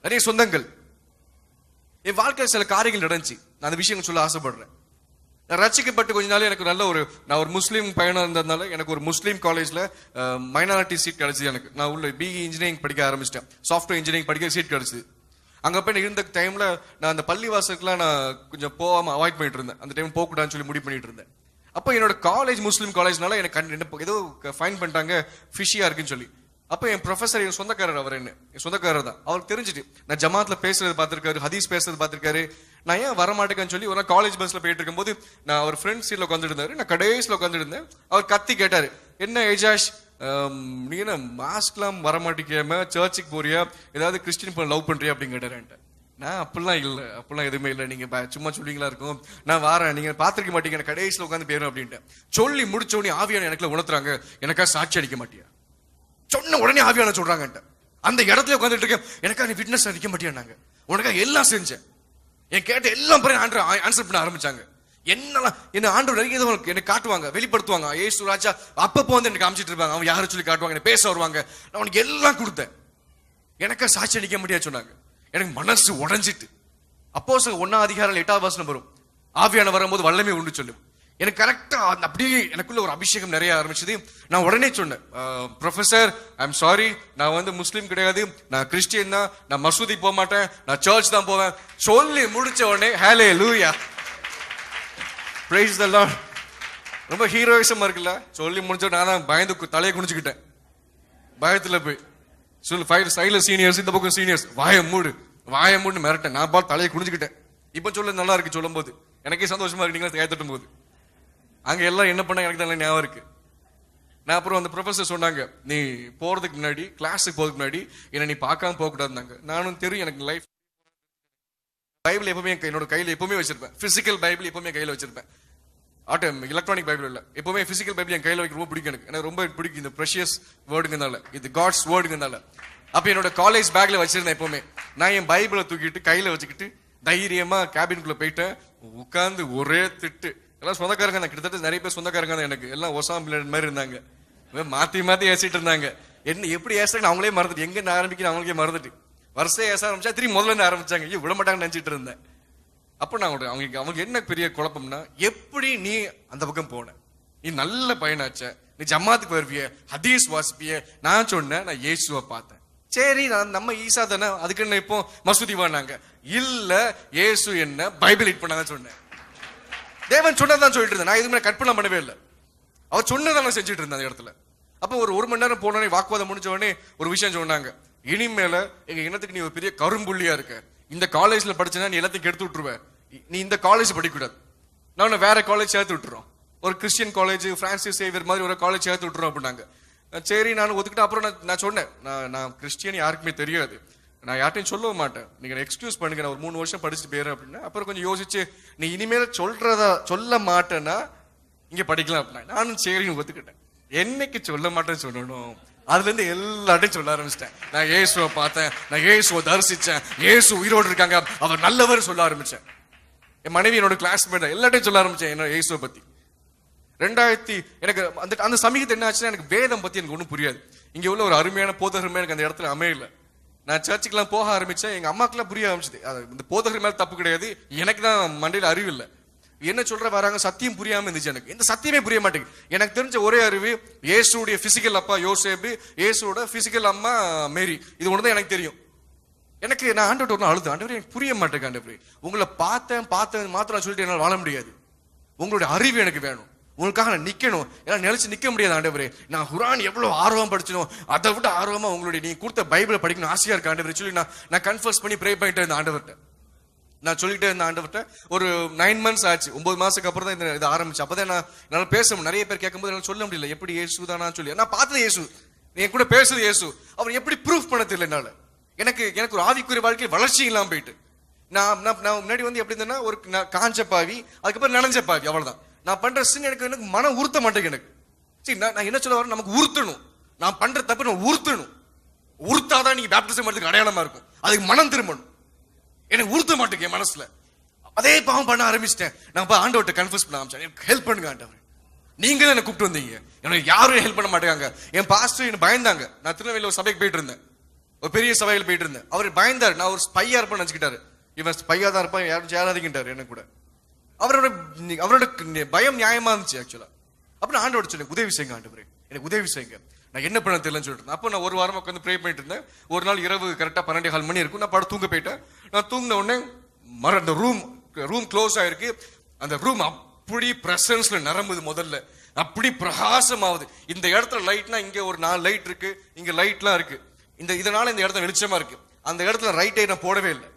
நிறைய சொந்தங்கள். என் வாழ்க்கையில் சில காரியங்கள் நடந்துச்சு. நான் அந்த விஷயங்கள் சொல்ல ஆசைப்படுறேன். நான் ரட்சிக்கப்பட்டு கொஞ்ச நாள் எனக்கு நல்ல நான் ஒரு முஸ்லீம் பையனா இருந்ததுனால எனக்கு ஒரு முஸ்லீம் காலேஜ்ல மைனாரிட்டி சீட் கிடைச்சது. எனக்கு நான் உள்ள பிஇ இன்ஜினியரிங் படிக்க ஆரம்பிச்சிட்டேன். சாஃப்ட்வேர் இன்ஜினியரிங் படிக்க சீட் கிடைச்சது. அங்க போய் இருந்த டைம்ல நான் அந்த பள்ளிவாசலுக்குலாம் நான் கொஞ்சம் போகாம அவாய்ட் பண்ணிட்டு இருந்தேன். அந்த டைம் போகக்கூடாதுன்னு சொல்லி முடிவு பண்ணிட்டு இருந்தேன். அப்போ என்னோட காலேஜ் முஸ்லீம் காலேஜ்னால எனக்கு ஏதோ ஃபைன் பண்ணிட்டாங்க, ஃபிஷியா இருக்குன்னு சொல்லி. அப்போ என் ப்ரொஃபசர், என் சொந்தக்காரர், அவர் என் சொந்தக்காரர் தான். அவருக்கு தெரிஞ்சுட்டு நான் ஜமாத்ல பேசுறது பார்த்திருக்காரு, ஹதீஸ் பேசுறது பார்த்திருக்காரு. நான் ஏன் வரமாட்டேன்னு சொல்லி ஒரு காலேஜ் பஸ்ல போயிட்டு இருக்கும்போது நான் அவர் ஃப்ரெண்ட் சீட்ல உட்காந்துட்டு இருந்தாரு, நான் கடைசியில் உட்காந்துட்டு இருந்தேன். அவர் கத்தி கேட்டாரு, என்ன ஏஜாஷ் நீ என்ன மாஸ்க்லாம் வரமாட்டேக்காம சர்ச்சுக்கு போறியா, ஏதாவது கிறிஸ்டின் பொண்ணு லவ் பண்றியா அப்படின்னு கேட்டாரு. நான் அப்படிலாம் இல்லை, அப்படிலாம் எதுவுமே இல்லை, நீங்க சும்மா சொல்லுவீங்களா இருக்கும், நான் வரேன், நீங்க பாத்திருக்க மாட்டீங்க, கடைசியில் உட்காந்து போயிடும் அப்படின்ட்டு சொல்லி முடிச்ச உடனே ஆவியான எனக்குள்ள உணர்த்துறாங்க, எனக்கா சாட்சி அடிக்க மாட்டியா சொன்ன உடனே ஆவியான சொல்றாங்க. அந்த இடத்துல உட்காந்துட்டு இருக்கேன், எனக்கா நீ விட்னஸ் அடிக்க மாட்டியாங்க, உனக்கா எல்லாம் செஞ்சேன், என் கேட்ட எல்லாம் ஆன்சர் பண்ண ஆரம்பிச்சாங்க. என்னெல்லாம் என்ன ஆண்டவர் நிறைய எனக்கு காட்டுவாங்க, வெளிப்படுத்துவாங்க. ஏசு ராஜா அப்பப்போ வந்து எனக்கு காமிச்சிட்டு இருப்பாங்க, அவன் யாரை சொல்லி காட்டுவாங்க, எனக்கு பேச வருவாங்க. நான் உனக்கு எல்லாம் கொடுத்தேன், எனக்கா சாட்சி அடிக்க முடியாது சொன்னாங்க. எனக்கு மனசு உடைஞ்சிட்டு. அப்போஸ்தலர் 1:8 வரும், ஆவியான வரும்போது வல்லமை உண்டு சொல்லும். எனக்கு கரெக்டா அப்படியே எனக்குள்ள ஒரு அபிஷேகம் நிறைய ஆரம்பிச்சது. நான் உடனே சொன்னேன், ப்ரொஃபசர் ஐ எம் சாரி, நான் வந்து முஸ்லீம் கிடையாது, நான் கிறிஸ்டியன் தான், நான் மசூதி போக மாட்டேன், நான் சர்ச் தான் போவேன் சொல்லி முடிச்ச உடனே ஹல்லேலூயா பிரைஸ் தி லார்ட். ரொம்ப ஹீரோயிசமா இருக்குல்ல. சொல்லி முடிச்ச நான் தான் பயந்து தலையை குனிஞ்சுக்கிட்டேன். பயத்துல போய் சொல்லு சைடுல சீனியர்ஸ், இந்த பக்கம் சீனியர்ஸ், வாய மூடு மிரட்டேன். நான் பார்த்து தலையை குனிஞ்சுக்கிட்டேன். இப்ப சொல்ல நல்லா இருக்கு, சொல்லும் போது எனக்கே சந்தோஷமா இருக்கு. நீங்க கை தட்டும் போது அங்க எல்லாம் என்ன பண்ண எனக்கு தான் ஞாபகம் இருக்கு. நான் அப்புறம் அந்த ப்ரொஃபசர் சொன்னாங்க, நீ போறதுக்கு முன்னாடி, கிளாஸுக்கு போறதுக்கு முன்னாடி என்ன நீ பார்க்காம போக கூடாதுனாங்க. நானும் தெரியும், எனக்கு லைஃப் பைபிள் எப்பவுமே என்னோட கையில எப்பவுமே வச்சிருப்பேன். பிசிக்கல் பைபிள் எப்பவுமே கையில வச்சிருப்பேன். எலக்ட்ரானிக் பைபிள் இல்ல, எப்பவுமே பிசிக்கல் பைபிள் என் கையில வைக்க ரொம்ப பிடிக்கும். எனக்கு ரொம்ப பிடிக்கும் இந்த ப்ரெஷியஸ் வேர்டுங்கனால, இது காட்ஸ் வேர்டுங்கனால. அப்ப என்னோட காலேஜ் பேக்ல வச்சிருந்தேன் எப்பவுமே. நான் என் பைபிளை தூக்கிட்டு கையில வச்சுக்கிட்டு தைரியமா கேபின்குள்ள போயிட்டேன். உட்கார்ந்து ஒரே திட்டு. எல்லாம் சொந்தக்காரங்க தான், கிட்டத்தட்ட நிறைய பேர் சொந்தக்காரங்க தான். எனக்கு எல்லாம் ஒசாம் பிளேட் மாதிரி இருந்தாங்க, மாத்தி ஏசிட்டு இருந்தாங்க. என்ன எப்படி ஏசாங்க அவங்களே மறந்துட்டு, எங்க ஆரம்பிக்கிறேன் அவங்களுக்கே மறந்துட்டு வருஷம் ஏச ஆரம்பிச்சா திரும்பி முதல்ல இருந்து ஆரம்பிச்சாங்க. விட மாட்டாங்கன்னு நினைச்சிட்டு இருந்தேன். அப்ப நான் அவங்க என்ன பெரிய குழப்பம்னா, எப்படி நீ அந்த பக்கம் போன, நீ நல்ல பையனாச்ச, நீ ஜமாத்துக்கு வருவிய, ஹதீஸ் வாசிப்பிய. நான் சொன்னேன், நான் இயேசுவை பார்த்தேன். சரி, நான் நம்ம ஈசா தானே, அதுக்கு என்ன இப்போ மசூதி வானாங்க. இல்ல, இயேசு என்ன பைபிள் ஹிட் பண்ணாங்க சொன்னேன். தேவன் சொன்னதான் சொல்லிட்டு இருந்தேன். நான் எதுவுமே கற்பனை பண்ணவே இல்லை, அவர் சொன்னதான் நான் செஞ்சுட்டு இருந்தேன் அந்த இடத்துல. அப்போ ஒரு மணி நேரம் போனோடனே வாக்குவாதம் முடிஞ்ச உடனே ஒரு விஷயம் சொன்னாங்க, இனிமேல எங்க இனத்துக்கு நீ ஒரு பெரிய கரும்புள்ளியா இருக்க, இந்த காலேஜ்ல படிச்சனா நீ எல்லாத்தையும் கெடுத்து விட்டுருவ, நீ இந்த காலேஜ் படிக்கூடாது, நான் வேற காலேஜ் சேர்த்து விட்டுறோம், ஒரு கிறிஸ்டியன் காலேஜ், பிரான்சிஸ் சேவியர் மாதிரி ஒரு காலேஜ் சேர்த்து விட்டுறோம் அப்படின்னாங்க. சரி, நான் ஒத்துக்கிட்டேன். அப்புறம் நான் சொன்னேன், நான் கிறிஸ்டியன் யாருக்குமே தெரியாது, நான் யார்ட்டையும் சொல்ல மாட்டேன், நீங்க எக்ஸ்கியூஸ் பண்ணுங்க, நான் ஒரு 3 வருஷம் படிச்சுட்டு போயிடுறேன் அப்படின்னா. அப்புறம் கொஞ்சம் யோசிச்சு, நீ இனிமேல் சொல்ல மாட்டேன்னா இங்க படிக்கலாம் அப்படின்னா. நானும் சரி ஒத்துக்கிட்டேன். என்னைக்கு சொல்ல மாட்டேன்னு சொல்லணும், அதுல இருந்து எல்லாத்தையும் சொல்ல ஆரம்பிச்சிட்டேன். நான் இயேசுவை பார்த்தேன், நான் இயேசுவை தரிசிச்சேன், இயேசு உயிரோடு இருக்காங்க, அவர் நல்லவர் சொல்ல ஆரம்பிச்சேன். என் மனைவி என்னோட கிளாஸ்மேட் எல்லாத்தையும் சொல்ல ஆரம்பிச்சேன் என்னோட இயேசுவை பத்தி. 2000 எனக்கு அந்த சமீபத்தை என்ன ஆச்சுன்னா, எனக்கு வேதம் பத்தி எனக்கு ஒன்றும் புரியாது. இங்க உள்ள ஒரு அருமையான போதகருமே எனக்கு அந்த இடத்துல அமையல. நான் சர்ச்சுக்கெல்லாம் போக ஆரம்பிச்சேன், எங்க அம்மாக்கெல்லாம் புரிய ஆரம்பிச்சது. இந்த போதகர் மேல தப்பு கிடையாது, எனக்கு தான் மண்டையில அறிவு இல்லை. என்ன சொல்ற வராங்க, சத்தியம் புரியாம இருந்துச்சு எனக்கு. இந்த சத்தியமே புரிய மாட்டேங்குது. எனக்கு தெரிஞ்ச ஒரே அறிவு, இயேசுடைய பிசிக்கல் அப்பா யோசேப்பு, இயேசுவோட பிசிக்கல் அம்மா மேரி, இது ஒண்ணுதான் எனக்கு தெரியும். எனக்கு நான் ஆண்டவர்ட்ட அழுது, ஆண்டவரே எனக்கு புரிய மாட்டேங்க ஆண்டவரே, உங்களை பார்த்தேன் மாத்திரம் சொல்லிட்டு என்னால் வாழ முடியாது, உங்களுடைய அறிவு எனக்கு வேணும், உங்களுக்காக நான் நிக்கணும், எல்லாம் நினைச்சு நிக்க முடியாது ஆண்டவரே. நான் குர்ஆன் எவ்வளவு ஆர்வம் படிச்சனோ அதை விட ஆர்வமா உங்களுடைய நீ கொடுத்த பைபிளை படிக்கணும் ஆசையா இருக்கு ஆண்டவரே சொல்லி நான் கன்ஃபர்ஸ் பண்ணி ப்ரே பண்ணிட்டே இருந்தேன் ஆண்டவர்கிட்ட. நான் சொல்லிட்டே இருந்தேன் ஆண்டவர்கிட்ட. ஒரு 9 months ஆச்சு, 9 மாசத்துக்கு அப்புறம் தான் இது ஆரம்பிச்சு. அப்பதான் என்னால பேச முடியும். நிறைய பேர் கேட்கும்போது என்னால சொல்ல முடியல, எப்படி இயேசு தானா சொல்லி. நான் பார்த்தது இயேசு, என் கூட பேசுறது இயேசு, அவர் எப்படி ப்ரூஃப் பண்ண தெரியல என்னால. எனக்கு ஒரு ஆவிக்குரிய வாழ்க்கை வளர்ச்சி இல்லாம போயிட்டு, நான் முன்னாடி வந்து எப்படி இருந்தேன்னா, ஒரு காஞ்ச பாவி, அதுக்கப்புறம் நனைஞ்ச பாவி, அவ்வளவுதான். நான் பண்ற சின்ன எனக்கு மனம் உறுத்த மாட்டேங்க எனக்கு. சரி, நான் என்ன சொல்ல வரேன், நமக்கு உறுத்தணும், நான் பண்ற தப்பு நான் உறுத்தணும். உறுத்தாதான் நீங்க பேப்டிசம் எடுத்துக்கு அடையாளமா இருக்கும், அதுக்கு மனம் திரும்பணும். எனக்கு உறுத்த மாட்டேங்க என் மனசுல, அதே பாவம் பண்ண ஆரம்பிச்சிட்டேன். நான் ஆண்டவர்கிட்ட கன்ஃபர்ஸ் பண்ண ஆரம்பிச்சேன், எனக்கு ஹெல்ப் பண்ணுங்க ஆண்டவர், நீங்க தான் என்ன கூப்பிட்டு வந்தீங்க, எனக்கு யாரும் ஹெல்ப் பண்ண மாட்டேங்க. என் பாஸ்டர் என்ன பயந்தாங்க. நான் திருநெல்வேலியில் ஒரு சபைக்கு போயிட்டு இருந்தேன், ஒரு பெரிய சபையில் போயிட்டு இருந்தேன். அவர் பயந்தார், நான் ஒரு ஸ்பையா இருப்பேன்னு நினைச்சுக்கிட்டாரு. இவன் ஸ்பையா தான் இருப்பான், யாரும் சேராதீங்கட்டாரு என்ன கூட. அவரோட பயம் நியாயமா இருந்துச்சு ஆக்சுவலா. அப்புறம் ஆண்டவர் சொன்னேன், உதவி செய்யுங்க ஆண்டவரே, எனக்கு உதவி செய்யுங்க, நான் என்ன பண்ண தெரியலன்னு சொல்லிட்டு. அப்போ நான் ஒரு வாரமா உட்காந்து ப்ரே பண்ணிட்டு இருந்தேன். ஒரு நாள் இரவு கரெக்டா 12:15 மணி இருக்கும், நான் படம் தூங்க போயிட்டேன். நான் தூங்கின உடனே அந்த ரூம் க்ளோஸ் ஆயிருக்கு. அந்த ரூம் அப்படி பிரசன்ஸ்ல நிரம்புது. முதல்ல அப்படி பிரகாசம் ஆகுது. இந்த இடத்துல லைட்னா இங்க ஒரு 4 லைட் இருக்கு, இங்க லைட்லாம் இருக்கு. இதனால இந்த இடத்துல வெளிச்சமா இருக்கு. அந்த இடத்துல ரைட்டை நான் போடவே இல்லை.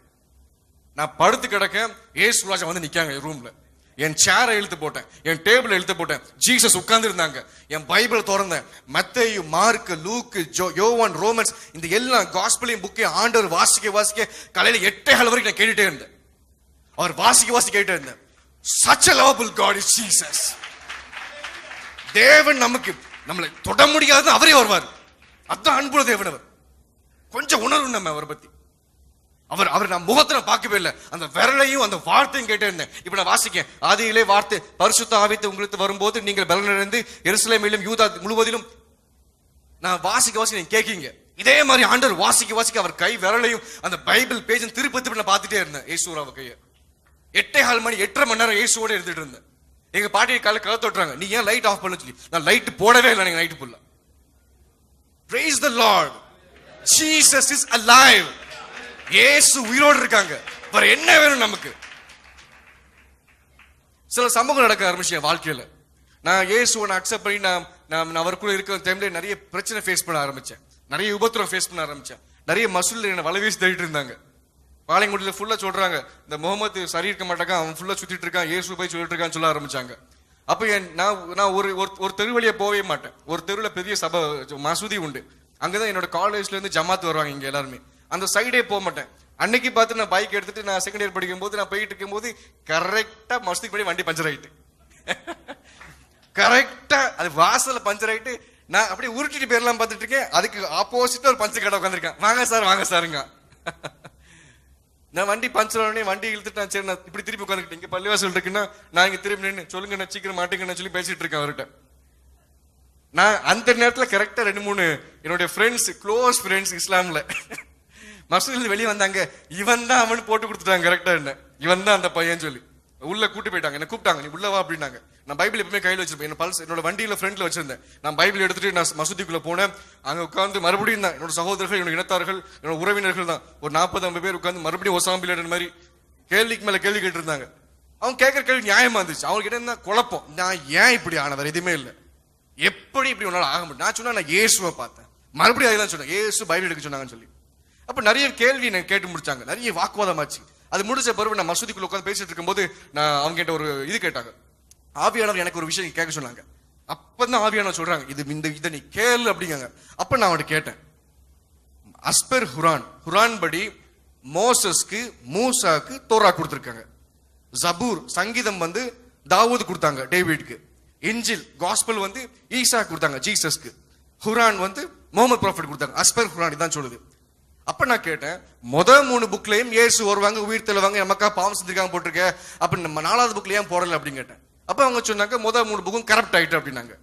நான் படுத்து கிடக்க ஏசு ராஜா வந்து நிக்காங்க ரூம்ல. என் சேரை இழுத்து போட்டேன், என் டேபிள் இழுத்து போட்டேன். ஜீசஸ் உட்கார்ந்து இருந்தாங்க. என் பைபிள் திறந்தேன். மத்தேயு, மார்க், லூக், யோவான், ரோமன்ஸ், இந்த எல்லா காஸ்பலையும் புக்கையும் ஆண்டவர் வாசிக்க காலையில 8:15 வரைக்கும் நான் கேட்டுட்டே இருந்தேன். அவர் வாசிக்க கேட்டே இருந்தேன். Such a lovable God is Jesus. தேவன் நம்மளை தொட முடியாது, அவரே வருவார். அதான் அன்புள்ள தேவன். அவர் கொஞ்சம் உணர்வு நம்ம அவரை பத்தி. அவர் நான் முகத்துல பார்க்கவே இல்லை, அந்த விரலையும் அந்த வார்த்தையும் கேட்டே இருந்தேன். இப்ப நான் வாசிக்கேன். ஆதியிலே வார்த்தை பரிசுத்த ஆவித்து உங்களுக்கு வரும்போது நீங்கள் பலனிழந்து எருசலேமிலும் யூதா முழுவதிலும். நான் வாசிக்க நீங்க கேட்கீங்க. இதே மாதிரி ஆண்டவர் வாசிக்க அவர் கை விரலையும் அந்த பைபிள் பேஜ் திருப்பி நான் பார்த்துட்டே இருந்தேன். ஏசுராவ கைய 8:15 மணி 8:30 மணி நேரம் ஏசுவோட இருந்துட்டு இருந்தேன். எங்க பாட்டியை காலைல கதை தொட்டுறாங்க, நீ ஏன் லைட் ஆஃப் பண்ண சொல்லி. நான் லைட் போடவே இல்லை. நீங்க நைட் ஃபுல்லா praise the Lord. Jesus is alive. இயேசு உயிரோடு இருக்காங்க. வேற என்ன வேணும் நமக்கு? சில சம்பவங்கள் நடக்க ஆரம்பிச்சு என் வாழ்க்கையில. நான் இயேசுவை அக்செப்ட் பண்ணி நான் அவருக்குள்ள இருக்கிற டைம்ல நிறைய பிரச்சனை ஃபேஸ் பண்ண ஆரம்பிச்சேன். நிறைய உபத்திரம் ஃபேஸ் பண்ண ஆரம்பிச்சேன். நிறைய மசூல் என்ன வலைவீசி தேடிட்டு இருந்தாங்க. பாளையங்குடியில ஃபுல்லா சொல்றாங்க, இந்த முகமது சரி இருக்க மாட்டாங்க, அவன் ஃபுல்லா சுத்திட்டு இருக்கான், இயேசு போய் சொல்லிட்டு இருக்கான்னு சொல்ல ஆரம்பிச்சாங்க. அப்ப நான் ஒரு தெரு வழியா போவே மாட்டேன். ஒரு தெருவுல பெரிய சபை மசூதி உண்டு. அங்கதான் என்னோட காலேஜ்ல இருந்து ஜமாத் வருவாங்க இங்க எல்லாருமே. அந்த சைடே போக மாட்டேன். அன்னைக்கு பார்த்து நான் பைக் எடுத்துட்டு நான் செகண்ட் இயர் படிக்கும் போது நான் போயிட்டு இருக்கும் போது கரெக்டா மசூதிக்கு போய் வண்டி பஞ்சர் ஆயிட்டு. கரெக்டா அது வாசல்ல பஞ்சர் ஆயிட்டு. நான் அப்படியே உருட்டிட்டு பேர்லாம் பார்த்துட்டு இருக்கேன். அதுக்கு ஆப்போசிட்டா ஒரு பஞ்சர் கடை உட்காந்துருக்கேன். வாங்க சாருங்க. நான் வண்டி பஞ்சர் ஆனே வண்டி இழுத்துட்டு நான் சரி நான் இப்படி திருப்பி உட்காந்துக்கிட்டேன். இங்க பள்ளிவாசல் இருக்குன்னா நான் இங்க திரும்பி நின்று சொல்லுங்க நான் சீக்கிரம் மாட்டேங்கன்னு சொல்லி பேசிட்டு இருக்கேன் அவர்கிட்ட. நான் அந்த நேரத்துல கரெக்டா 2-3 என்னுடைய ஃப்ரெண்ட்ஸ், க்ளோஸ் ஃப்ரெண்ட்ஸ் இஸ்லாம்ல மசூதியில வெளியே வந்தாங்க. இவன் தான் அவனு போட்டு கொடுத்துட்டாங்க கரெக்டா. என்ன இவன் தான் அந்த பையன் சொல்லி உள்ள கூட்டி போயிட்டாங்க. என்ன கூப்பிட்டாங்க, நீ உள்ளவா அப்படின்னாங்க. நான் பைபிள் எப்பவுமே கையில் வச்சிருப்பேன். என்னோட வண்டியில ஃப்ரண்ட்ல வச்சிருந்தேன். நான் பைபிள் எடுத்துட்டு நான் மசூதிக்குள்ள போனேன். அங்க உட்காந்து மறுபடியும் தான் என்னோட சகோதரர்கள், என்னோட இனத்தார்கள், என்னோட உறவினர்கள் தான் ஒரு 40-50 பேர் உட்காந்து மறுபடியும் ஒசாம்பில் மாதிரி கேள்விக்கு மேல கேள்வி கேட்டு இருந்தாங்க. அவங்க கேட்கற கேள்வி நியாயமா இருந்துச்சு. அவங்களுக்கு என்ன குழப்பம், நான் ஏன் இப்படி ஆனவர் எதுவுமே இல்லை, எப்படி இப்படி உன்னால ஆக முடியும். நான் சொன்னா நான் இயேசுவை பார்த்தேன். மறுபடியும் அதெல்லாம் சொன்னேன், இயேசு பைபிள் எடுக்க சொன்னாங்கன்னு சொல்லி. அப்ப நிறைய கேள்வி நான் கேட்டு முடிச்சாங்க. நிறைய வாக்குவாதம் ஆச்சு. அது முடிச்ச பிறகு நான் மசூதிக்குள்ள உட்காந்து பேசிட்டு இருக்கும்போது நான் அவங்க கிட்ட ஒரு இது கேட்டாங்க. ஆவியானவர் எனக்கு ஒரு விஷயம் கேட்க சொன்னாங்க. அப்பதான் ஆவியானவர் சொல்றாங்க, இதை நீ கேளு அப்படிங்க. அப்ப நான் அவன்கிட்ட கேட்டேன். அஸ்பர் குரான் படி மோசஸ்க்கு மூசாக்கு தோரா கொடுத்திருக்காங்க. ஜபூர் சங்கீதம் தாவூது கொடுத்தாங்க டேவிட்க்கு. இன்ஜில் காஸ்பல் ஈசா கொடுத்தாங்க ஜீசஸ்க்கு. குரான் முகமது ப்ராஃபட் கொடுத்தாங்க. அஸ்பர் குரான் இதான் சொல்லுது. அப்ப நான் கேட்டேன், 3 புக்லயும் இயேசு வருவாங்க, உயிர் தெழுவாங்க, நமக்கா பாவம் செஞ்சிருக்காங்க போட்டிருக்க, அப்ப நம்ம 4வது புக்ல ஏன் போடல அப்படின்னு கேட்டேன். அப்ப அவங்க சொன்னாங்க 3 புக்கும் கரப்ட் ஆயிட்டு அப்படின்னாங்க.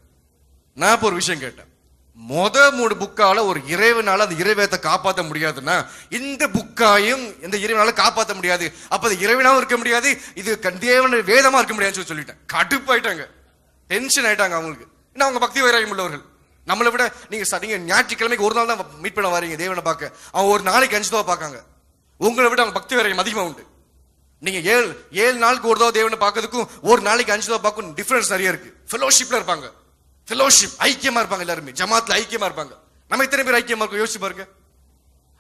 நான் இப்ப ஒரு விஷயம் கேட்டேன், 3 புக்கால ஒரு இறைவனால அந்த இறைவேத்தை காப்பாற்ற முடியாதுன்னா இந்த புக்காயும் இந்த இறைவனால காப்பாற்ற முடியாது. அப்ப அது இறைவனாவும் இருக்க முடியாது, இது தேவன வேதமா இருக்க முடியாதுன்னு சொல்லிட்டேன். கடுப்பாயிட்டாங்க, டென்ஷன் ஆயிட்டாங்க அவங்களுக்கு. ஏன்னா அவங்க பக்தி வைராகியம் உள்ளவர்கள். நம்மளை விட நீங்க ஞாயிற்றுக்கிழமைக்கு ஒரு நாள் தான் மீட் பண்ண வரீங்க தேவனை பார்க்க. அவங்க ஒரு நாளைக்கு 5 தடவை பார்க்காங்க. உங்களை விட அவங்க பக்தி வைராகியம் அதிகமா உண்டு. நீங்க 7 நாளுக்கு ஒரு தடவை தேவனை பார்க்கறதுக்கும் ஒரு நாளைக்கு 5 தடவை பார்க்கும் டிஃபரன்ஸ் நிறைய இருக்கு. ஃபெலோஷிப்ல இருப்பாங்க, ஃபெலோஷிப் ஐக்கியமா இருப்பாங்க, எல்லாருமே ஜமாத்ல ஐக்கியமா இருப்பாங்க. நம்ம இத்தனை பேர் ஐக்கியமா இருக்கும் யோசிச்சு பாருங்க.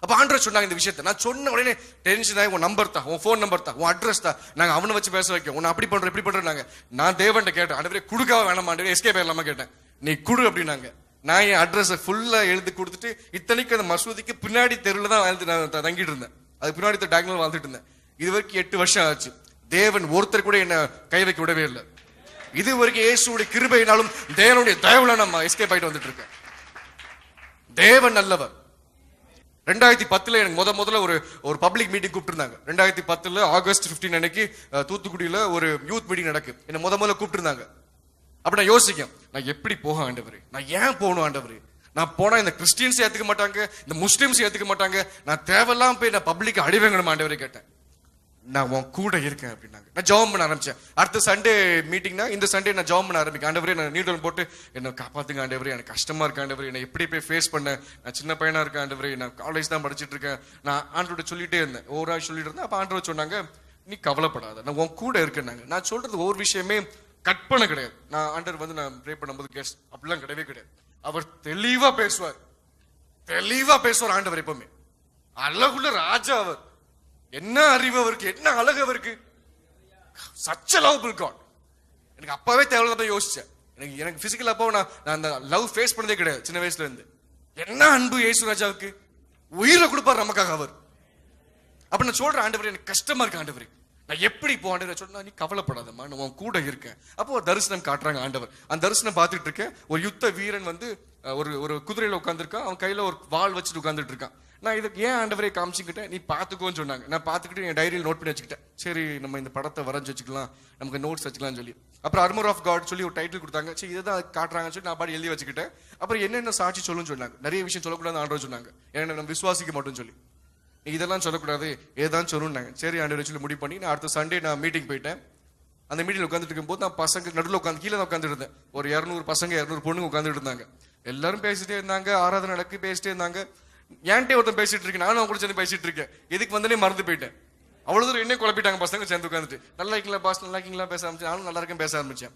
அப்ப ஆண்டவர் சொன்னாங்க இந்த விஷயத்தை. நான் சொன்ன உடனே டென்ஷன் ஆகி, உன் நம்பர் தான், உன் ஃபோன் நம்பர் தான், உன் அட்ரஸ் தான், நாங்க அவனை வச்சு பேச வைக்க, உன்னை அப்படி பண்றோம் இப்படி பண்றாங்க. நான் தேவன்ட்ட கேட்டேன், ஆண்டவரே குடுக்காம வேணாமா ஆண்டவரே, எஸ்கே பேரலாமா கேட்டேன். நீ குடு அப்படின்னாங்க. நான் என் அட்ரஸ் ஃபுல்லா எழுதி கொடுத்துட்டு, இத்தனைக்கு அந்த மசூதிக்கு பின்னாடி தெருவில் தான் நான் தங்கிட்டு இருந்தேன். அது பின்னாடி டேக்ல வாழ்ந்துட்டு இருந்தேன். இது வரைக்கும் 8 வருஷம் ஆச்சு. தேவன் ஒருத்தர் கூட என்ன கை வைக்க விடவே இல்லை. இது வரைக்கும் இயேசுடைய கிருபையினாலும் தேவனுடைய தயவுல நம்ம எஸ்கேப் ஆயிட்டு வந்துட்டு இருக்கேன். தேவன் நல்லவர். 2010 எனக்கு முதல்ல ஒரு பப்ளிக் மீட்டிங் கூப்பிட்டுருந்தாங்க. 2010 ஆகஸ்ட் 15 அன்னைக்கு தூத்துக்குடியில ஒரு யூத் மீட்டிங் நடக்கு. என்ன முதல்ல கூப்பிட்டுருந்தாங்க. அப்ப நான் யோசிக்கேன், நான் எப்படி போக ஆண்டவரே, நான் ஏன் போகணும் ஆண்டவரே, நான் போனா இந்த கிறிஸ்டியன்ஸ் ஏத்துக்க மாட்டாங்க, இந்த முஸ்லிம்ஸ் ஏத்துக்க மாட்டாங்க, நான் தேவையில்லாம போய் நான் பப்ளிக் அடிவேங்கணும் ஆண்டவரே கேட்டேன். நான் உன் கூட இருக்கேன் அப்படின்னாங்க. நான் ஜெபம் பண்ண ஆரம்பிச்சேன். அடுத்த சண்டே மீட்டிங்னா இந்த சண்டே நான் ஜெபம் பண்ண ஆரம்பிக்க. ஆண்டவரே நான் நீடல் போட்டு என்ன காப்பாத்துங்க ஆண்டவரே, எனக்கு கஷ்டமா இருக்கு ஆண்டவரே, என்ன எப்படி போய் ஃபேஸ் பண்ண, நான் சின்ன பையனா இருக்கேன் ஆண்டவரே, நான் காலேஜ் தான் படிச்சுட்டு இருக்கேன். நான் ஆண்டவரை சொல்லிட்டே இருந்தேன், ஒவ்வொரு ஆள் சொல்லிட்டு இருந்தேன். அப்ப ஆண்டவர் சொன்னாங்க, நீ கவலைப்படாத, நான் உன் கூட இருக்கேன்னாங்க. நான் சொல்றது ஒவ்வொரு விஷயமே கற்பனை கிடையாது. நான் ஆண்டவர் வந்து நான் ப்ரே பண்ணும்போது கேஸ் அப்படிலாம் கிடையவே கிடையாது. அவர் தெளிவா பேசுவார், தெளிவா பேசுவார் ஆண்டவர். எப்பவுமே அழகுள்ள ராஜா அவர். என்ன அறிவு அவருக்கு, என்ன அழகு அவருக்கு. such a lovable God. எனக்கு அப்பாவே தேவையில்லாத யோசிச்சேன். எனக்கு பிசிக்கல் அப்பாவை நான் அந்த லவ் ஃபேஸ் பண்ணதே கிடையாது சின்ன வயசுல இருந்து. என்ன அன்பு இயேசு ராஜாவுக்கு, உயிரை கொடுப்பார் நமக்காக அவர். அப்ப நான் சொல்றேன், ஆண்டவரே எனக்கு கஷ்டமா இருக்கு ஆண்டவரே, நான் எப்படி இப்போ ஆண்டவர் சொன்னா, நீ கவலைப்படாதம்மா, நான் உன் கூட இருக்கேன். அப்போ ஒரு தரிசனம் காட்டுறாங்க ஆண்டவர். அந்த தரிசனம் பார்த்துட்டு இருக்கேன். ஒரு யுத்த வீரன் வந்து ஒரு குதிரையில உட்காந்துருக்கான். அவன் கையில ஒரு வாள் வச்சுட்டு உட்காந்துட்டு இருக்கான். நான் இதுக்கு ஏன் ஆண்டவரே காமிச்சுக்கிட்டேன், நீ பாத்துக்கோன்னு சொன்னாங்க. நான் பாத்துக்கிட்டு என் டைரியில் நோட் பண்ணி வச்சுக்கிட்டேன். சரி நம்ம இந்த படத்தை வரைஞ்சு வச்சுக்கலாம், நமக்கு நோட்ஸ் வச்சுக்கலாம்னு சொல்லி. அப்புறம் ஆர்மர் ஆஃப் காட் சொல்லி ஒரு டைட்டில் கொடுத்தாங்க. சரி இதுதான் காட்டுறாங்கன்னு சொல்லி நான் பாடி எழுதி வச்சுக்கிட்டேன். அப்புறம் என்னென்ன சாட்சி சொல்லுன்னு சொன்னாங்க. நிறைய விஷயம் சொல்லக்கூடாது ஆண்டவர் சொன்னாங்க, ஏன்னா நம்ம விசுவாசிக்க மாட்டோம்னு சொல்லி. இதெல்லாம் சொல்லக்கூடாது, ஏதான் சொல்லணும்னாங்க. சரி ஆண்டவர் சொல்லி முடிவு பண்ணி நான் அடுத்த சண்டே நான் மீட்டிங் போயிட்டேன். அந்த மீட்டிங் உட்காந்துட்டு இருக்கும்போது நான் பசங்க நடுவில் உட்காந்து கீழே உட்காந்துட்டு இருந்தேன். ஒரு 200 பசங்க 200 பொண்ணுங்க உட்காந்துட்டு இருந்தாங்க. எல்லாரும் பேசிட்டே இருந்தாங்க, ஆராதனை நடக்கு பேசிட்டே இருந்தாங்க. ஏன்ட்டே ஒருத்தன் பேசிட்டு இருக்கேன், நானும் அவங்க கூட சேர்ந்து பேசிட்டு இருக்கேன். எதுக்கு வந்தனே மறந்து போயிட்டேன். அவ்வளவு தூரம் என்ன குழப்பிட்டாங்க பசங்க சேர்ந்து உட்காந்துட்டு. நல்லா இருக்கீங்களா பாஸ், நல்லா இருக்கீங்களா பேச ஆரம்பிச்சேன். நானும் நல்லா இருக்கேன் பேச ஆரம்பிச்சேன்.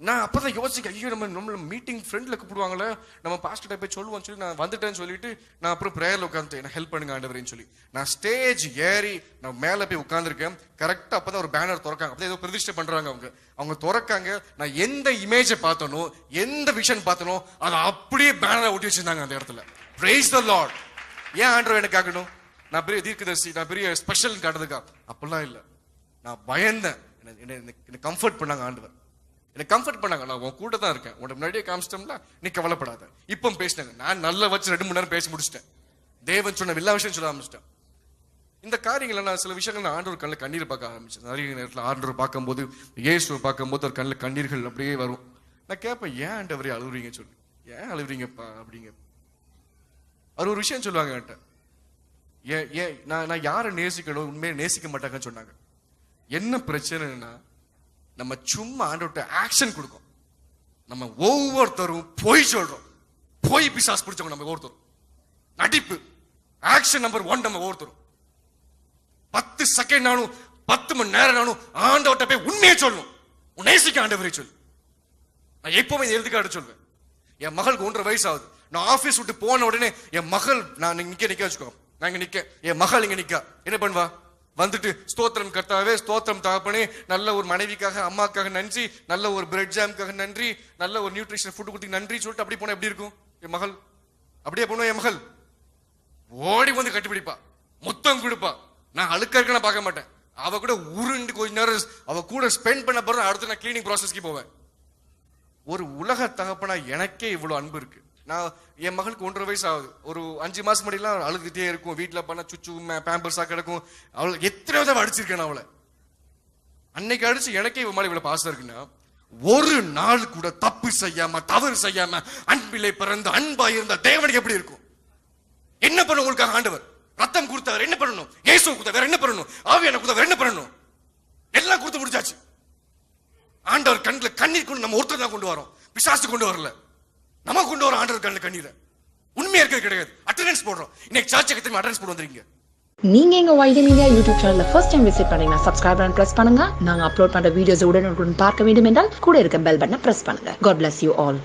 நான் அப்பதான் யோசிக்க, ஐயோ நம்ம மீட்டிங் ஃப்ரெண்ட்ல கூப்பிடுவாங்களே, நம்ம பாஸ்டர்ட்ட போய் சொல்லுவோம்னு சொல்லி நான் வந்துட்டேன்னு சொல்லிட்டு நான் அப்புறம் பிரேயர்ல உட்காந்துட்டேன், என்ன ஹெல்ப் பண்ணுங்க ஆண்டவரேன்னு சொல்லி. நான் ஸ்டேஜ் ஏறி நான் மேல போய் உட்காந்துருக்கேன். கரெக்டா அப்பதான் ஒரு பேனர் திறக்காங்க. அப்பதான் ஏதோ பிரதிஷ்டை பண்றாங்க அவங்க திறக்காங்க. நான் எந்த இமேஜை பார்த்தனோ, எந்த விஷன் பார்த்தனோ, அதை அப்படியே பேனரை ஒட்டி வச்சிருந்தாங்க அந்த இடத்துல. Praise the Lord. ஏன் ஆண்டவர் எனக்கு ஆகணும், நான் பெரிய தீர்க்கதரிசி, நான் பெரிய ஸ்பெஷல் காட்டுறதுக்கா? அப்படிலாம் இல்லை. நான் பயந்தேன். என்ன கம்ஃபர்ட் பண்ணாங்க ஆண்டவர், என்ன கம்ஃபர்ட் பண்ணாங்க. நான் உன் கூட தான் இருக்கேன், உனக்கு முன்னாடியே காமிச்சிட்டோம்ல, நீ கவலைப்படாத. இப்போ பேசினாங்க. நான் நல்லா வச்சு 2 மணி நேரம் பேசி முடிச்சிட்டேன். தேவன் சொன்ன எல்லா விஷயம் சொல்ல ஆரம்பிச்சிட்டேன். இந்த காரியங்களை நான் சில விஷயங்கள் நான் ஆண்டவர் கண்ணில் கண்ணீர் பார்க்க ஆரம்பிச்சேன். நிறைய நேரத்தில் ஆண்டவர் பார்க்கும்போது, இயேசுவை பார்க்கும்போது ஒரு கண்ணில் கண்ணீர்கள் அப்படியே வரும். நான் கேட்பேன், ஏன் ஆண்டவரே அழுவுறீங்க சொல்லி, ஏன் அழுவுறீங்கப்பா அப்படிங்க. அவர் ஒரு விஷயம் சொல்லுவாங்க என்கிட்ட, ஏன் நான் யாரை நேசிக்கணும், உண்மையை நேசிக்க மாட்டாங்கன்னு சொன்னாங்க. என்ன பிரச்சனைன்னா, நம்ம சும்மா ஆண்டவர்ட்ட ஆக்ஷன் கொடுக்கும். நம்ம ஒவ்வொருத்தரும் பொய் சொல்றோம், பொய் பிசாசு பிடிச்சவங்க நம்ம ஒவ்வொருத்தரும். நடிப்பு ஆக்ஷன் நம்பர் 1 நம்ம ஒவ்வொருத்தரும். 10 செகண்ட் நானும் 10 மணி நேரம் நானும் ஆண்டவர்ட்ட போய் உண்மையை சொல்லணும், நேசிக்க ஆண்டவரை சொல்லு. நான் எப்பவுமே எழுதுக்காட்டு சொல்வேன். என் மகளுக்கு 1.5 வயசு ஆகுது. நான் ஆபீஸ் விட்டு போன உடனே என் மகள், நான் நிக்க வச்சுக்கோ, நான் இங்க நிக்க, என் மகள் இங்க நிக்க, என்ன பண்ணுவா, வந்துட்டு ஸ்தோத்திரம் கர்த்தாவே, ஸ்தோத்திரம் தகப்பனே, நல்ல ஒரு மனைவிக்காக அம்மாக்காக நன்றி, நல்ல ஒரு பிரெட் ஜாமுக்காக நன்றி, நல்ல ஒரு நியூட்ரிஷன் ஃபுட் கொடுத்து நன்றி சொல்லிட்டு அப்படி போனா எப்படி இருக்கும் என் மகள்? அப்படியே போனா என் மகள் ஓடி வந்து கட்டிப்பிடிப்பா, முத்தம் கொடுப்பா. நான் அழுக்க இருக்க பார்க்க மாட்டேன். அவ கூட உருண்டு கொஞ்ச நேரம் அவ கூட ஸ்பெண்ட் பண்ண போற, அடுத்து நான் கிளீனிங் ப்ராசஸ்க்கு போவேன். ஒரு உலக தகப்பனா எனக்கே இவ்வளவு அன்பு இருக்கு. நான் என் மகளுக்கு 1.5 வயசு ஆகுது. ஒரு 5 மாசம் முன்னாடிலாம் அழுதுகிட்டே இருக்கும். வீட்டுல பண்ண சுச்சு பேம்பர்ஸா கிடக்கும். அவளை எத்தனை தடவை அடிச்சிருக்கேன் அவளை. அன்னைக்கு அடிச்சு எனக்கே இவ மேல இவ்வளவு பாசம் இருக்குன்னா, ஒரு நாள் கூட தப்பு செய்யாம தவறு செய்யாம அன்பிலே பிறந்த அன்பா இருந்த தேவனுக்கு எப்படி இருக்கும்? என்ன பண்ண உங்களுக்காக ஆண்டவர் ரத்தம் கொடுத்தவர், என்ன பண்ணணும்? இயேசு கொடுத்த வேற என்ன பண்ணணும்? ஆவியான கொடுத்த வேற என்ன பண்ணணும்? எல்லாம் கொடுத்து முடிச்சாச்சு. ஆண்டவர் கண்ணில் கண்ணீர் கொண்டு நம்ம ஒருத்தர் தான் கொண்டு வரோம், பிசாசு கொண்டு வரல. நம்ம கொண்டு வர ஆண்டவர் கண்ணில் கண்ணீரை. உண்மையா இருக்கிறது கிடையாது. அட்டெண்டன்ஸ் போடுறோம். இன்னைக்கு சர்ச்சுக்கு திரும்ப அட்டெண்டன்ஸ் போட்டு வந்துறீங்க. நீங்க எங்க வைடி மீடியா யூடியூப் சேனல்ல ஃபர்ஸ்ட் டைம் விசிட் பண்ணீங்கன்னா சப்ஸ்கிரைப் பட்டன் பிரஸ் பண்ணுங்க. நாங்க அப்லோட் பண்ற வீடியோஸ் உடனுக்குடன் பார்க்க வேண்டும் என்றால் கூட இருக்க பெல் பட்டனை பிரஸ் பண்ணுங்க. God bless you all.